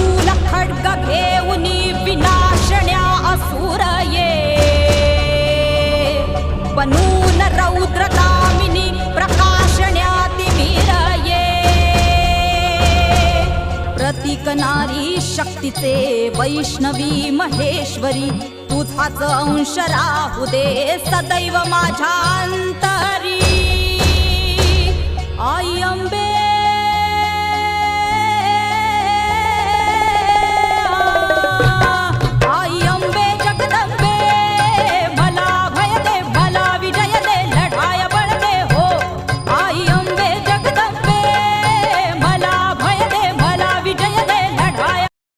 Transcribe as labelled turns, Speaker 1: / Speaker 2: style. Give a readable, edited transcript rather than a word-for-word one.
Speaker 1: शूल खड्ग घेऊनी विनाशण्या असुर ये बनून रौद्रकामिनी प्रकाशण्या तिमिर ये प्रतीक नारी शक्तीचे वैष्णवी महेश्वरी तुझाच अंश राहू दे सदैव माझ्या अंतरी आई अंबे